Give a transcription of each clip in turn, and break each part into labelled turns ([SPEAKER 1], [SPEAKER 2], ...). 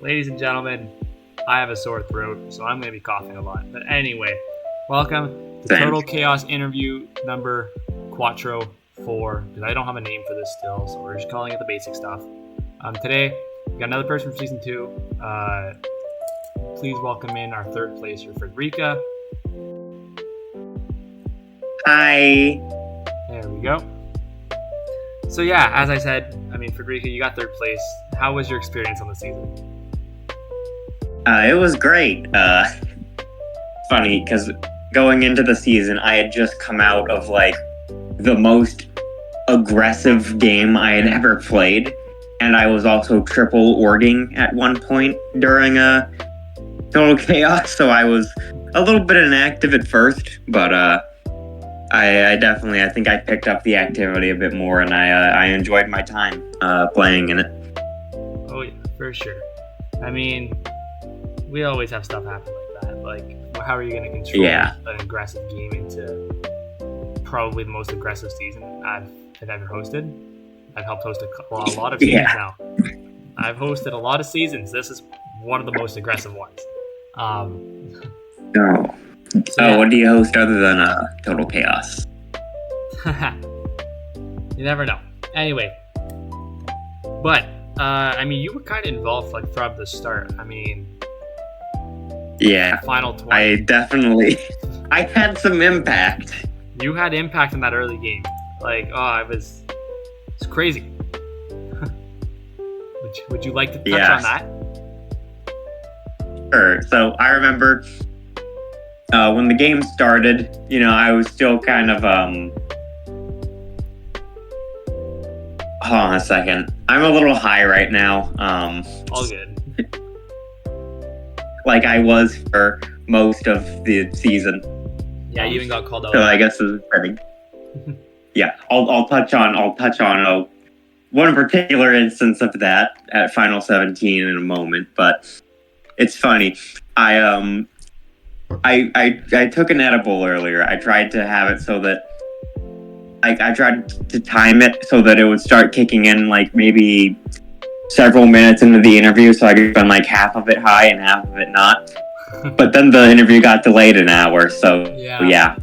[SPEAKER 1] Ladies and gentlemen, I have a sore throat, so I'm going to be coughing a lot. But anyway, welcome to Total Chaos interview number Quattro 4, because I don't have a name for this still, so we're just calling it the basic stuff. Today, we got another person from Season 2. Please welcome in our third placer, Fredrica.
[SPEAKER 2] Hi.
[SPEAKER 1] There we go. So yeah, as I said, Fredrica, you got third place. How was your experience on the season?
[SPEAKER 2] It was great. Funny, because going into the season, I had just come out of, the most aggressive game I had ever played. And I was also triple orging at one point during Total Chaos, so I was a little bit inactive at first, but I think I picked up the activity a bit more, and I enjoyed my time playing in it.
[SPEAKER 1] Oh yeah, for sure. We always have stuff happen like that. How are you going to control an aggressive game into probably the most aggressive season I've ever hosted? I've helped host a lot of seasons now. I've hosted a lot of seasons. This is one of the most aggressive ones.
[SPEAKER 2] No. What do you host other than Total Chaos?
[SPEAKER 1] You never know. Anyway, but you were kind of involved from the start. Final 20. I had some impact.
[SPEAKER 2] You
[SPEAKER 1] had impact in that early game. It's crazy. Would you like to touch on that?
[SPEAKER 2] Sure. So I remember when the game started, I was still kind of hold on a second. I'm a little high right now.
[SPEAKER 1] All good.
[SPEAKER 2] Like I was for most of the season.
[SPEAKER 1] Yeah, you even got called out.
[SPEAKER 2] So I guess it's pretty. Yeah, I'll touch on one particular instance of that at Final 17 in a moment, but it's funny. I took an edible earlier. I tried to have it so that I tried to time it so that it would start kicking in maybe several minutes into the interview, so I could spend half of it high and half of it not. But then the interview got delayed an hour, so yeah.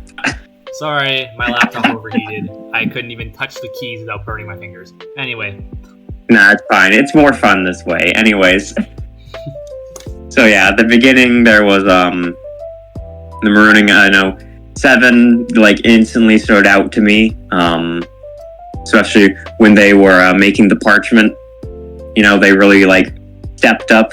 [SPEAKER 1] Sorry, my laptop overheated. I couldn't even touch the keys without burning my fingers. Anyway.
[SPEAKER 2] Nah, it's fine. It's more fun this way. Anyways. So yeah, at the beginning there was the marooning. I know 7 instantly stood out to me, especially when they were making the parchment. They really stepped up.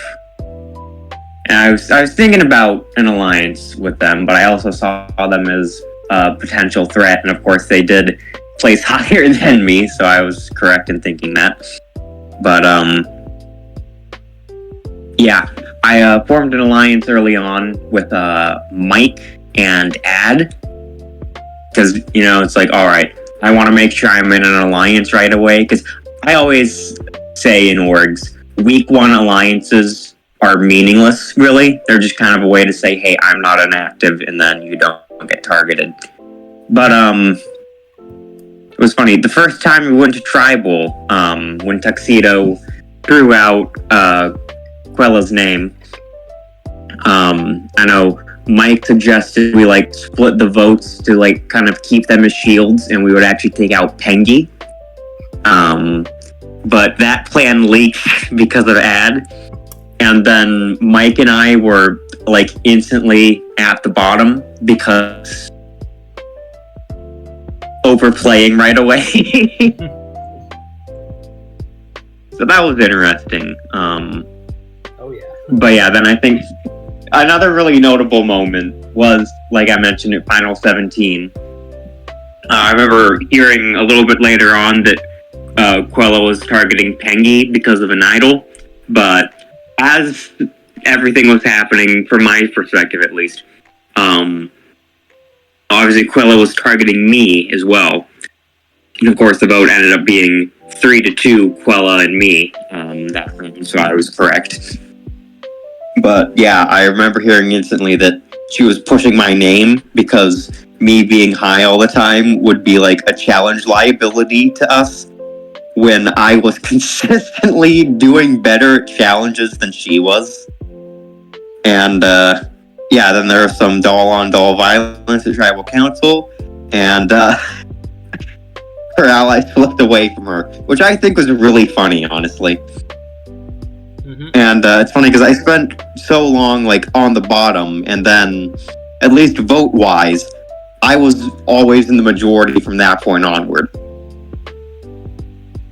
[SPEAKER 2] And I was thinking about an alliance with them, but I also saw them as a potential threat, and of course they did place higher than me, so I was correct in thinking that. But I formed an alliance early on with Mike and Ad, because it's all right, I want to make sure I'm in an alliance right away, because I always say in orgs, week 1 alliances are meaningless, really. They're just kind of a way to say, hey, I'm not inactive, and then you don't get targeted. But it was funny. The first time we went to Tribal, when Tuxedo threw out Quella's name, I know Mike suggested we split the votes to kind of keep them as shields, and we would actually take out Pengi. But that plan leaked because of Ad, and then Mike and I were instantly at the bottom because overplaying right away. So that was interesting.
[SPEAKER 1] Oh yeah.
[SPEAKER 2] But yeah, then I think another really notable moment was, like I mentioned, at Final 17. I remember hearing a little bit later on that Quella was targeting Pengi because of an idol, but as everything was happening, from my perspective at least, obviously Quella was targeting me as well. And of course the vote ended up being 3-2, Quella and me, so I was correct. But yeah, I remember hearing instantly that she was pushing my name because me being high all the time would be a challenge liability to us. when I was consistently doing better at challenges than she was. And, then there was some doll-on-doll violence at Tribal Council, and, her allies flipped away from her, which I think was really funny, honestly.
[SPEAKER 1] Mm-hmm.
[SPEAKER 2] And it's funny because I spent so long like on the bottom, and then at least vote-wise, I was always in the majority from that point onward.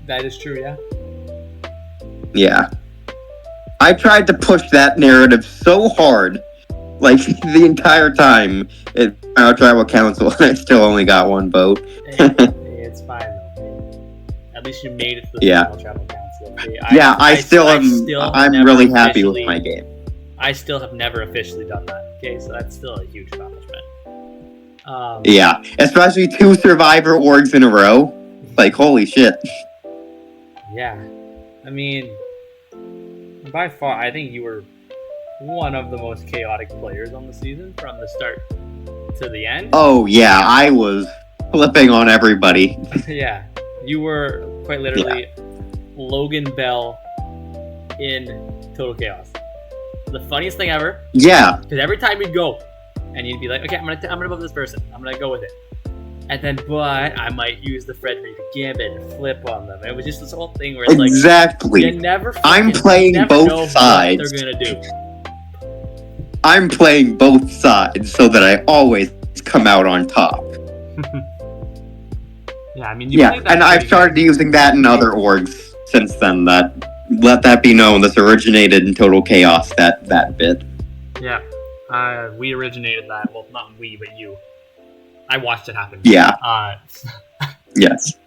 [SPEAKER 1] That is true, yeah.
[SPEAKER 2] Yeah. I tried to push that narrative so hard, like the entire time at our Tribal Council, and I still only got one vote.
[SPEAKER 1] It's fine though. At least you made it to the final Tribal Council.
[SPEAKER 2] I'm really happy with my game.
[SPEAKER 1] I still have never officially done that. Okay, so that's still a huge accomplishment.
[SPEAKER 2] Yeah, especially 2 Survivor orgs in a row. Like, holy shit.
[SPEAKER 1] Yeah, I mean, by far, I think you were one of the most chaotic players on the season from the start to the end.
[SPEAKER 2] Oh yeah, I was flipping on everybody.
[SPEAKER 1] Yeah, you were quite literally Logan Bell in Total Chaos. The funniest thing ever.
[SPEAKER 2] Yeah.
[SPEAKER 1] Because every time you'd go, and you'd be like, okay, I'm gonna vote this person. I'm gonna go with it. And then, but I might use the Fredrica Gambit and flip on them. It was just this whole thing where it's
[SPEAKER 2] exactly.
[SPEAKER 1] like, you never
[SPEAKER 2] I'm playing both sides.
[SPEAKER 1] What they're gonna do.
[SPEAKER 2] I'm playing both sides so that I always come out on top.
[SPEAKER 1] Yeah, I mean,
[SPEAKER 2] and I've started using that in other orgs since then. Let that be known. This originated in Total Chaos. That bit.
[SPEAKER 1] Yeah, we originated that. Well, not we, but you. I watched it happen.
[SPEAKER 2] Yeah. Yes.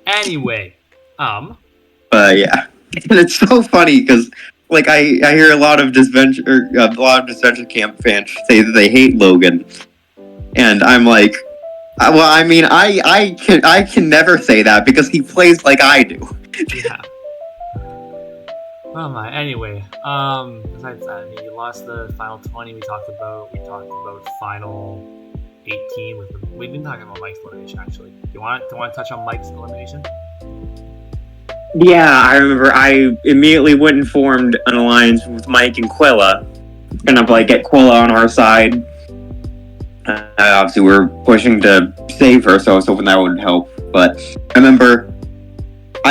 [SPEAKER 1] Anyway,
[SPEAKER 2] yeah, and it's so funny because like I hear a lot of Disventure Camp fans say that they hate Logan, and I'm like, well, I mean, I can never say that because he plays like I do.
[SPEAKER 1] Yeah. Oh my. Anyway, besides that, I mean, you lost the final 20. We talked about final 18 we've been talking about Mike's elimination actually. Do you want to touch on Mike's elimination?
[SPEAKER 2] Yeah, I remember I immediately went and formed an alliance with Mike and Quilla, kind of like get Quilla on our side. Obviously, we're pushing to save her, so I was hoping that would help. But I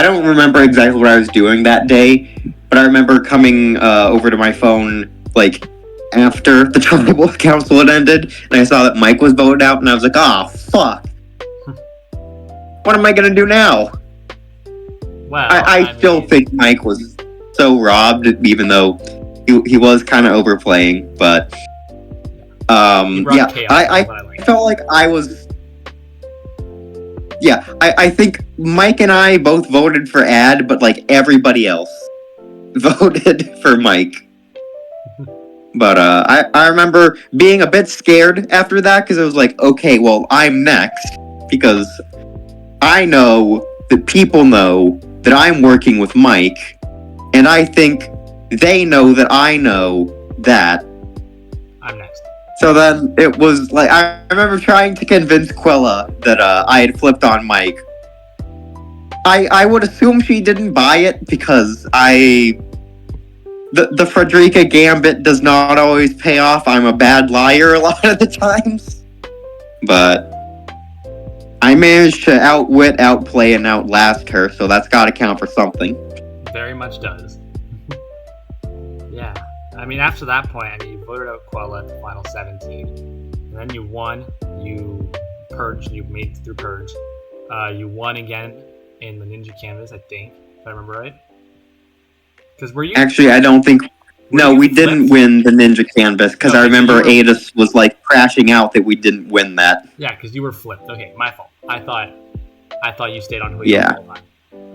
[SPEAKER 2] don't remember exactly what I was doing that day, but I remember coming over to my phone like after the Tribal Council had ended, and I saw that Mike was voted out, and I was like, oh, fuck. What am I going to do now?
[SPEAKER 1] Well,
[SPEAKER 2] I still think Mike was so robbed, even though he was kind of overplaying, but I felt like I was... Yeah, I think Mike and I both voted for Ad, but like everybody else voted for Mike. But I remember being a bit scared after that because it was like, okay, well, I'm next because I know that people know that I'm working with Mike, and I think they know that I know that
[SPEAKER 1] I'm next.
[SPEAKER 2] So then it was like, I remember trying to convince Quilla that I had flipped on Mike. I would assume she didn't buy it because the Fredrica Gambit does not always pay off. I'm a bad liar a lot of the times. But I managed to outwit, outplay, and outlast her, so that's gotta count for something.
[SPEAKER 1] Very much does. Yeah. I mean, after that point, I mean, you voted out Quella at the final 17. And then you won. You purged. You made it through Purge. You won again in the Ninja Canvas, I think, if I remember right. Because were you... Actually,
[SPEAKER 2] I don't think... No, we didn't win the Ninja Canvas, because I remember Adis was, like, crashing out that we didn't win that.
[SPEAKER 1] Yeah, because you were flipped. Okay, my fault. I thought you stayed on who you were the whole time.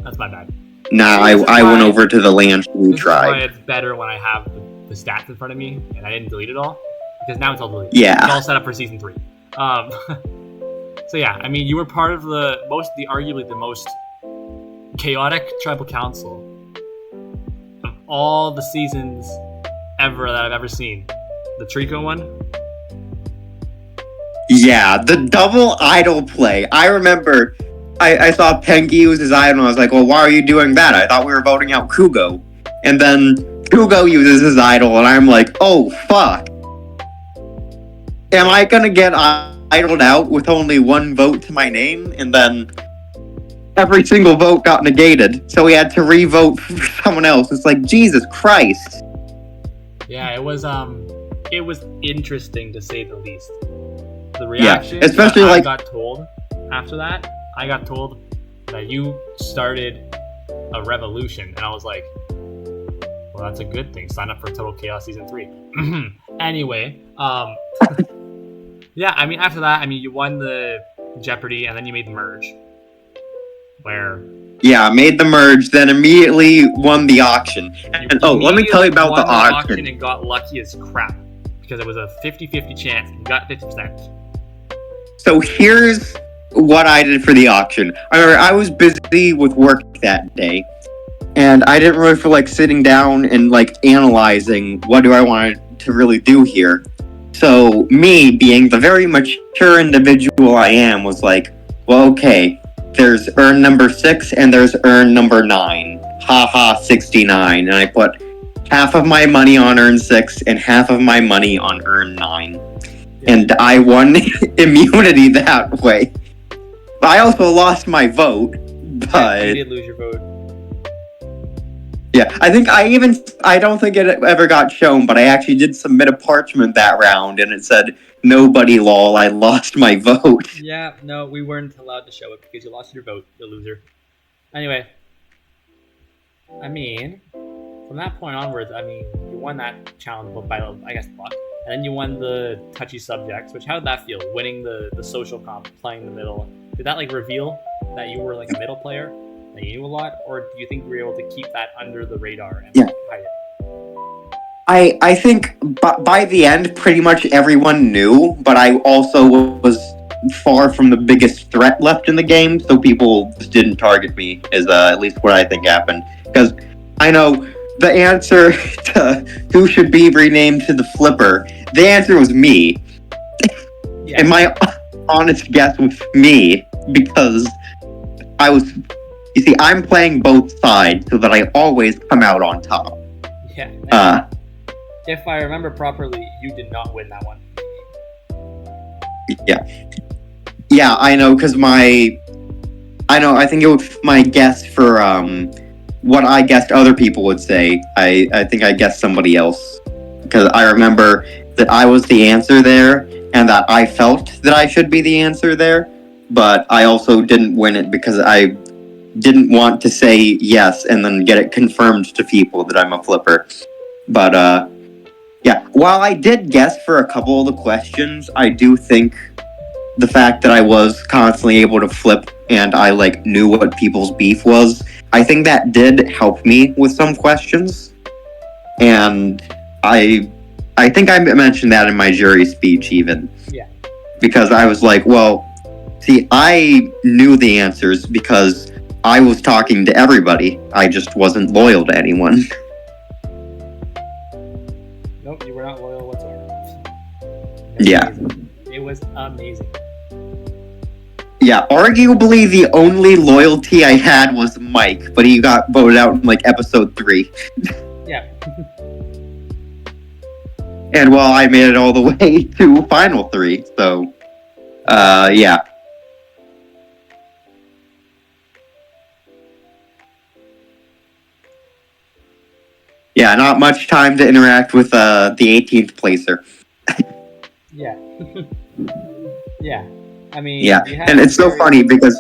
[SPEAKER 1] That's my bad.
[SPEAKER 2] Nah, I went over to the land we tried.
[SPEAKER 1] This is why it's better when I have the stats in front of me, and I didn't delete it all. Because now it's all deleted.
[SPEAKER 2] Yeah.
[SPEAKER 1] It's all set up for Season 3. So yeah, I mean, you were part of arguably the most chaotic Tribal Council of all the seasons ever that I've ever seen. The Trico one?
[SPEAKER 2] Yeah, the double idol play. I remember I saw Pengi use his idol, and I was like, well, why are you doing that? I thought we were voting out Kugo. And then Kugo uses his idol, and I'm like, oh, fuck. Am I gonna get idled out with only one vote to my name? And then every single vote got negated, so we had to re-vote for someone else. It's like, Jesus Christ.
[SPEAKER 1] Yeah, it was interesting to say the least. The reaction
[SPEAKER 2] especially
[SPEAKER 1] that I
[SPEAKER 2] like
[SPEAKER 1] got told after that, I got told that you started a revolution, and I was like, well, that's a good thing. Sign up for Total Chaos Season 3. Anyway, yeah, I mean, after that, I mean, you won the Jeopardy, and then you made the merge. Where...
[SPEAKER 2] Yeah, made the merge, then immediately won the auction. And let me tell you about the auction.
[SPEAKER 1] And got lucky as crap. Because it was a 50-50 chance. You got 50%. So
[SPEAKER 2] here's what I did for the auction. I remember I was busy with work that day. And I didn't really feel like sitting down and like analyzing what do I want to really do here. So me, being the very mature individual I am, was like, well, okay, there's urn number 6 and there's urn number 9. Haha, 69. And I put half of my money on urn 6 and half of my money on urn 9. And I won immunity that way. I also lost my vote, but...
[SPEAKER 1] You did lose your vote.
[SPEAKER 2] Yeah, I don't think it ever got shown, but I actually did submit a parchment that round, and it said, nobody lol, I lost my vote.
[SPEAKER 1] Yeah, no, we weren't allowed to show it because you lost your vote, you loser. Anyway, I mean, from that point onwards, I mean, you won that challenge by, I guess, luck. And then you won the touchy subjects, which, how did that feel? Winning the social comp, playing the middle. Did that, like, reveal that you were, like, a middle player? That you knew a lot? Or do you think you were able to keep that under the radar and hide it?
[SPEAKER 2] I think by the end, pretty much everyone knew, but I also was far from the biggest threat left in the game, so people just didn't target me, is at least what I think happened. Because I know the answer to who should be renamed to the Flipper, the answer was me. Yeah. And my honest guess was me, because I was... You see, I'm playing both sides so that I always come out on top.
[SPEAKER 1] Yeah. If I remember properly, you did not win that one.
[SPEAKER 2] Yeah. Yeah, I know, because I think it was my guess for what I guessed other people would say. I think I guessed somebody else. Because I remember that I was the answer there, and that I felt that I should be the answer there, but I also didn't win it because I didn't want to say yes and then get it confirmed to people that I'm a flipper. But, yeah, while I did guess for a couple of the questions, I do think the fact that I was constantly able to flip and I, like, knew what people's beef was, I think that did help me with some questions. And I think I mentioned that in my jury speech, even.
[SPEAKER 1] Yeah.
[SPEAKER 2] Because I was like, well, see, I knew the answers because I was talking to everybody. I just wasn't loyal to anyone.
[SPEAKER 1] Nope, you were not loyal whatsoever.
[SPEAKER 2] Yeah.
[SPEAKER 1] Amazing. It was amazing.
[SPEAKER 2] Yeah, arguably the only loyalty I had was Mike, but he got voted out in, like, episode 3.
[SPEAKER 1] Yeah.
[SPEAKER 2] And, well, I made it all the way to final 3, so, yeah. Yeah, not much time to interact with the 18th placer.
[SPEAKER 1] Yeah. Yeah. I mean...
[SPEAKER 2] Yeah, and it's so funny because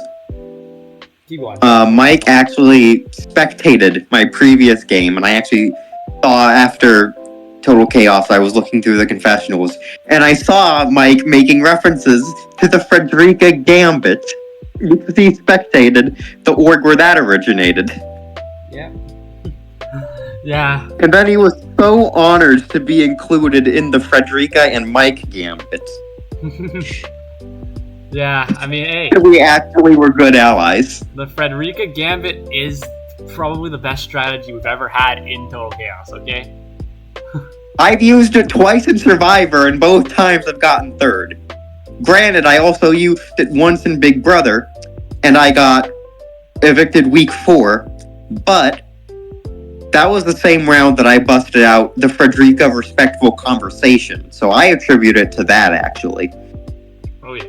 [SPEAKER 2] Mike actually spectated my previous game, and I actually saw after Total Chaos, I was looking through the confessionals, and I saw Mike making references to the Fredrica Gambit, because he spectated the org where that originated.
[SPEAKER 1] Yeah. Yeah.
[SPEAKER 2] And then he was so honored to be included in the Fredrica and Mike Gambit.
[SPEAKER 1] Yeah, I mean, hey.
[SPEAKER 2] We actually were good allies.
[SPEAKER 1] The Fredrica Gambit is probably the best strategy we've ever had in Total Chaos, okay?
[SPEAKER 2] I've used it twice in Survivor, and both times I've gotten third. Granted, I also used it once in Big Brother, and I got evicted week 4, but that was the same round that I busted out the Fredrica respectful conversation. So I attribute it to that, actually.
[SPEAKER 1] Oh, yeah.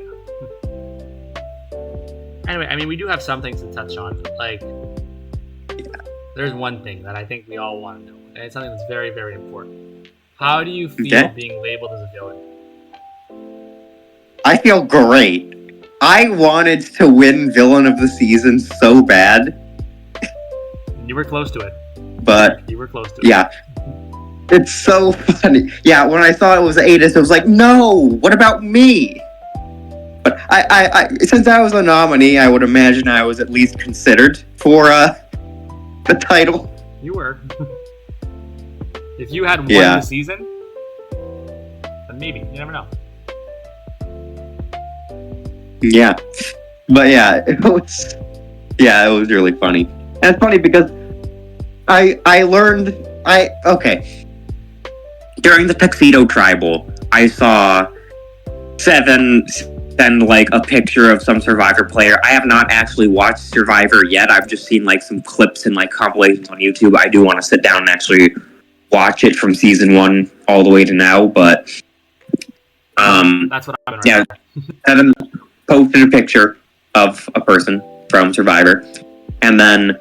[SPEAKER 1] Anyway, I mean, we do have some things to touch on. Like, there's one thing that I think we all want to know, and it's something that's very, very important. How do you feel being labeled as a villain?
[SPEAKER 2] I feel great. I wanted to win Villain of the Season so bad.
[SPEAKER 1] You were close to it.
[SPEAKER 2] But
[SPEAKER 1] you were close to it.
[SPEAKER 2] Yeah. It's so funny. Yeah, when I saw it was Adis, it was like, no, what about me? But I since I was a nominee, I would imagine I was at least considered for the title.
[SPEAKER 1] You were. If you had won the season, then maybe. You never know.
[SPEAKER 2] Yeah. But yeah, it was really funny. And it's funny because I learned during the Tuxedo Tribal, I saw Seven send like a picture of some Survivor player. I have not actually watched Survivor yet. I've just seen like some clips and like compilations on YouTube. I do want to sit down and actually watch it from season 1 all the way to now, but
[SPEAKER 1] that's what I'm doing right now.
[SPEAKER 2] Seven posted a picture of a person from Survivor, and then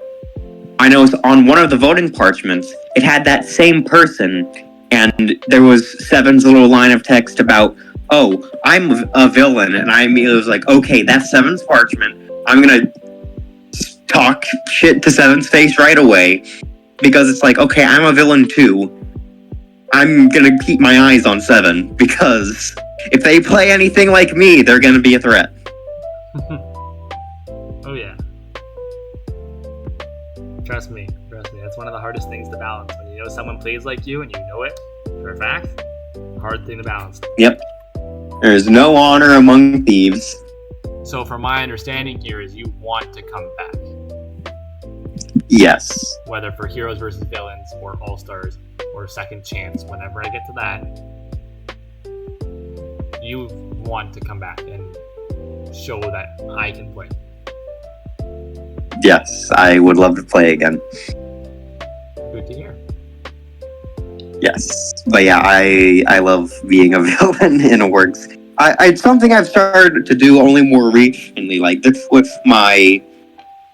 [SPEAKER 2] I noticed on one of the voting parchments, it had that same person, and there was Seven's little line of text about, oh, I'm a villain, and I immediately was like, okay, that's Seven's parchment. I'm gonna talk shit to Seven's face right away, because it's like, okay, I'm a villain too. I'm gonna keep my eyes on Seven, because if they play anything like me, they're gonna be a threat.
[SPEAKER 1] Oh yeah. Trust me. That's one of the hardest things to balance. When you know someone plays like you and you know it for a fact, hard thing to balance.
[SPEAKER 2] Yep. There's no honor among thieves.
[SPEAKER 1] So from my understanding here is you want to come back.
[SPEAKER 2] Yes.
[SPEAKER 1] Whether for Heroes versus Villains or All-Stars or Second Chance, whenever I get to that, you want to come back and show that I can play.
[SPEAKER 2] Yes, I would love to play again.
[SPEAKER 1] Good to hear.
[SPEAKER 2] Yes, but yeah, I love being a villain in a works. It's something I've started to do only more recently, like this with my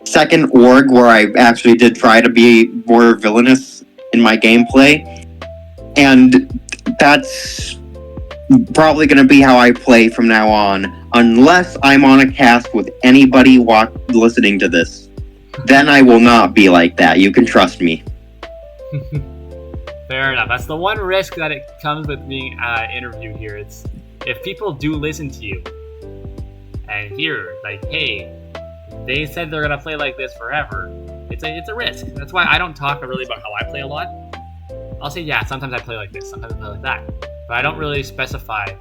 [SPEAKER 2] second org, where I actually did try to be more villainous in my gameplay, and that's probably going to be how I play from now on, unless I'm on a cast with anybody listening to this. Then I will not be like that. You can trust me.
[SPEAKER 1] Fair enough. That's the one risk that it comes with being interviewed here. It's if people do listen to you and hear like, hey, they said they're gonna play like this forever. It's a risk. That's why I don't talk really about how I play a lot. I'll say, yeah, sometimes I play like this, sometimes I play like that, but I don't really specify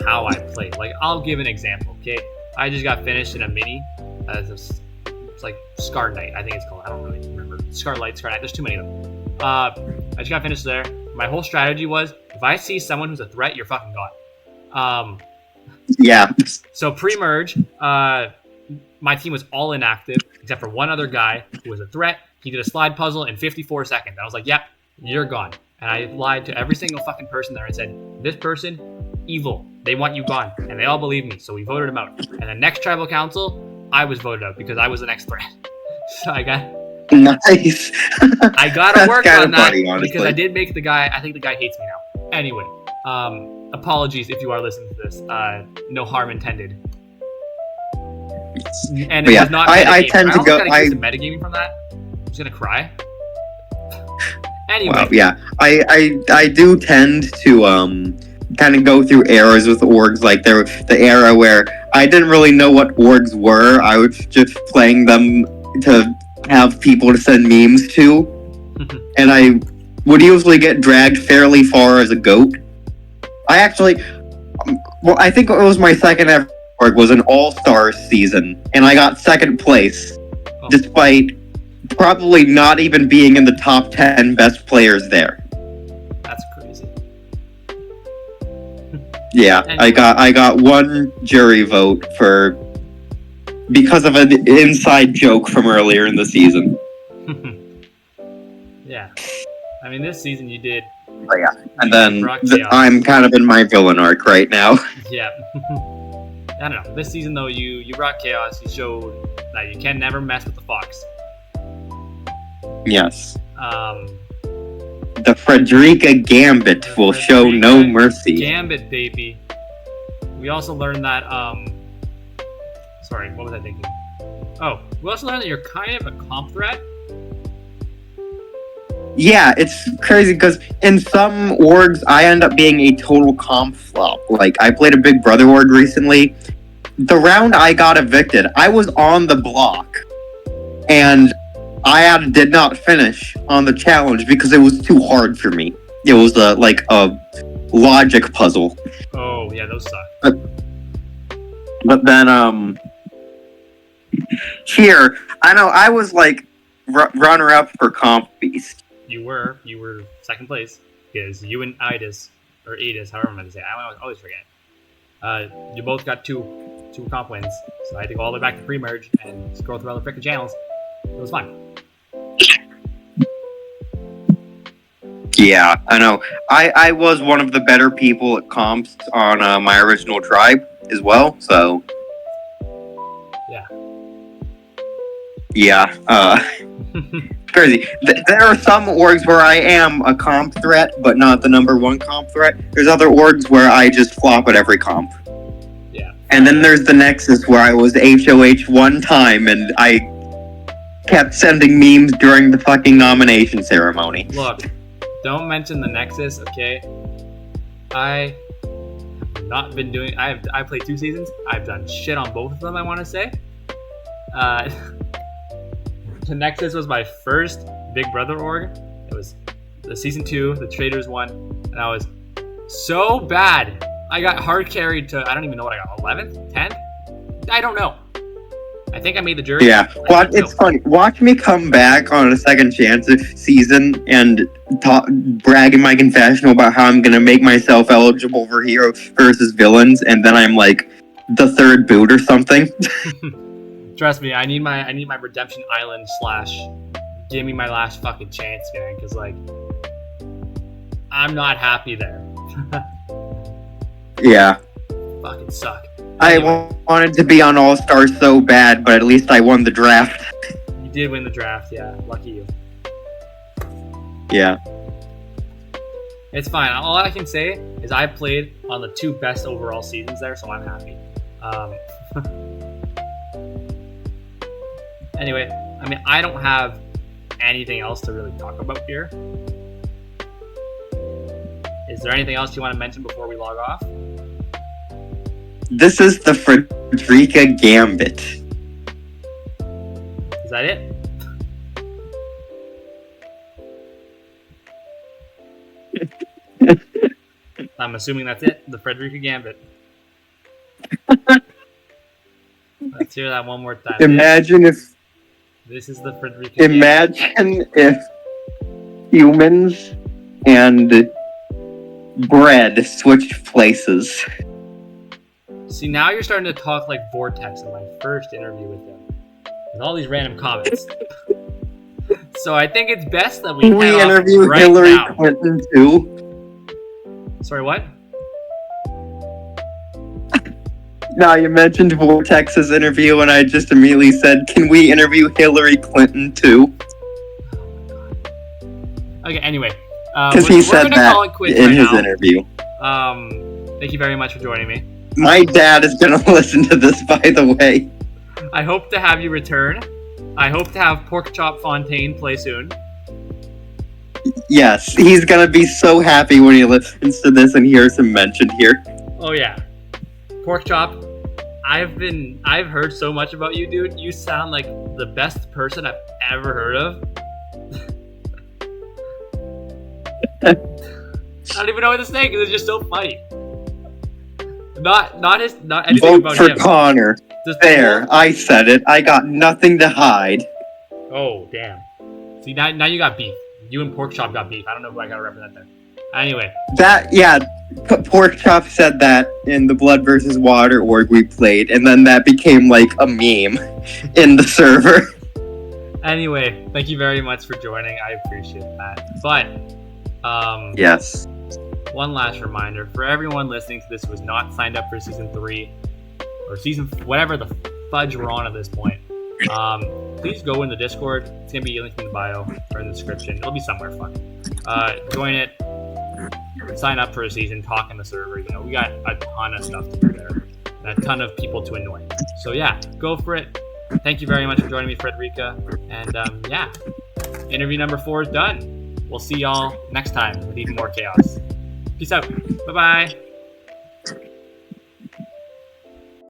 [SPEAKER 1] how I play. Like, I'll give an example. Okay, I just got finished in a mini. It's like Scar Knight, I think it's called. I don't really remember. Scar Light, Scar Knight. There's too many of them. I just got finished there. My whole strategy was, if I see someone who's a threat, you're fucking gone.
[SPEAKER 2] Yeah.
[SPEAKER 1] So pre-merge, my team was all inactive except for one other guy who was a threat. He did a slide puzzle in 54 seconds. I was like, yep, you're gone. And I lied to every single fucking person there and said, this person, evil. They want you gone. And they all believed me, so we voted him out. And the next tribal council, I was voted out because I was the next threat. So I got...
[SPEAKER 2] Nice.
[SPEAKER 1] I gotta work on that
[SPEAKER 2] funny,
[SPEAKER 1] because I did make the guy... I think the guy hates me now. Anyway, apologies if you are listening to this. No harm intended. And it was not metagaming. I tend to go... I some metagaming from that. I'm just gonna cry. Anyway.
[SPEAKER 2] Wow, yeah. I do tend to kind of go through eras with orgs, like the era where I didn't really know what orgs were. I was just playing them to have people to send memes to. And I would usually get dragged fairly far as a goat. I actually... Well, I think it was my second ever org was an All-Stars season, and I got second place, despite probably not even being in the top 10 best players there.
[SPEAKER 1] That's crazy.
[SPEAKER 2] Yeah, anyway. I got one jury vote for because of an inside joke from earlier in the season.
[SPEAKER 1] Yeah. I mean, this season you did.
[SPEAKER 2] Oh, yeah. And then
[SPEAKER 1] Chaos.
[SPEAKER 2] I'm kind of in my villain arc right now.
[SPEAKER 1] Yeah. I don't know. This season, though, you brought chaos. You showed that you can never mess with the fox.
[SPEAKER 2] Yes.
[SPEAKER 1] The
[SPEAKER 2] Fredrica Gambit will show no mercy.
[SPEAKER 1] Gambit, baby. We also learned that, sorry, what was I thinking? Oh, we also learned that you're kind of a comp threat.
[SPEAKER 2] Yeah, it's crazy because in some orgs, I end up being a total comp flop. Like, I played a Big Brother org recently. The round I got evicted, I was on the block. And I did not finish on the challenge because it was too hard for me. It was a logic puzzle.
[SPEAKER 1] Oh, yeah, those suck.
[SPEAKER 2] But then, here, I know I was like runner-up for Comp Beast.
[SPEAKER 1] You were second place because you and Idis, or Edis, however I'm going to say it, I always forget. You both got two comp wins, so I had to go all the way back to pre-merge and scroll through all the frickin' channels. It was fun.
[SPEAKER 2] Yeah, I know. I was one of the better people at comps on my original tribe as well, so...
[SPEAKER 1] Yeah.
[SPEAKER 2] Yeah, crazy. There are some orgs where I am a comp threat, but not the number one comp threat. There's other orgs where I just flop at every comp.
[SPEAKER 1] Yeah.
[SPEAKER 2] And then there's the Nexus where I was HOH one time, and I kept sending memes during the fucking nomination ceremony.
[SPEAKER 1] Look, don't mention the Nexus, okay? I have not been doing... I played 2 seasons. I've done shit on both of them, I want to say. The Nexus was my first Big Brother org. It was the season 2, the Traders one, and I was so bad. I got hard carried to, I don't even know what I got, 11th? 10th? I don't know. I think I made the jury.
[SPEAKER 2] Yeah, it's funny. Watch me come back on a second chance season and brag in my confessional about how I'm going to make myself eligible for hero versus villains, and then I'm like the third boot or something.
[SPEAKER 1] Trust me, I need my redemption island / give me my last fucking chance, man, because like I'm not happy there.
[SPEAKER 2] Yeah.
[SPEAKER 1] Fucking suck.
[SPEAKER 2] Anyway. I wanted to be on All-Star so bad, but at least I won the draft.
[SPEAKER 1] You did win the draft, yeah. Lucky you.
[SPEAKER 2] Yeah.
[SPEAKER 1] It's fine. All I can say is I played on the 2 best overall seasons there, so I'm happy. Anyway, I mean, I don't have anything else to really talk about here. Is there anything else you want to mention before we log off?
[SPEAKER 2] This is the Fredrica Gambit.
[SPEAKER 1] Is that it? I'm assuming that's it. The Fredrica Gambit. Let's hear that one more time.
[SPEAKER 2] Imagine if...
[SPEAKER 1] This is the Fredrica
[SPEAKER 2] Imagine if humans and bread switched places.
[SPEAKER 1] See, now you're starting to talk like Vortex in my first interview with him. With all these random comments. So I think it's best that we
[SPEAKER 2] interview
[SPEAKER 1] right
[SPEAKER 2] Hillary
[SPEAKER 1] now.
[SPEAKER 2] Clinton too.
[SPEAKER 1] Sorry, what?
[SPEAKER 2] No, you mentioned Vortex's interview, and I just immediately said, "Can we interview Hillary Clinton too?"
[SPEAKER 1] Okay. Anyway,
[SPEAKER 2] because he said that in his interview.
[SPEAKER 1] Thank you very much for joining me.
[SPEAKER 2] My dad is gonna listen to this, by the way.
[SPEAKER 1] I hope to have you return. I hope to have Pork Chop Fontaine play soon.
[SPEAKER 2] Yes, he's gonna be so happy when he listens to this and hears him mentioned here.
[SPEAKER 1] Oh yeah. Pork Chop, I've heard so much about you, dude. You sound like the best person I've ever heard of. I don't even know what to say because it's just so funny. Not anything
[SPEAKER 2] Vote
[SPEAKER 1] about
[SPEAKER 2] for
[SPEAKER 1] him.
[SPEAKER 2] Connor.
[SPEAKER 1] Just
[SPEAKER 2] there, I said it. I got nothing to hide.
[SPEAKER 1] Oh damn. See now you got beef. You and Pork Chop got beef. I don't know who I gotta represent there. Anyway.
[SPEAKER 3] Pork Chop said that in the Blood versus Water org we played, and then that became like a meme in the server.
[SPEAKER 1] Anyway, thank you very much for joining. I appreciate that. But
[SPEAKER 3] Yes.
[SPEAKER 1] one last reminder for everyone listening to this who was not signed up for season 3 or season whatever the fudge we're on at this point. Please go in the Discord. It's gonna be linked in the bio or in the description. It'll be somewhere fun. Join it. Sign up for a season. Talk in the server. You know, we got a ton of stuff to do there, and a ton of people to annoy. So yeah, go for it. Thank you very much for joining me, Fredrica. And yeah, interview number 4 is done. We'll see y'all next time with even more chaos. Peace out. Bye bye.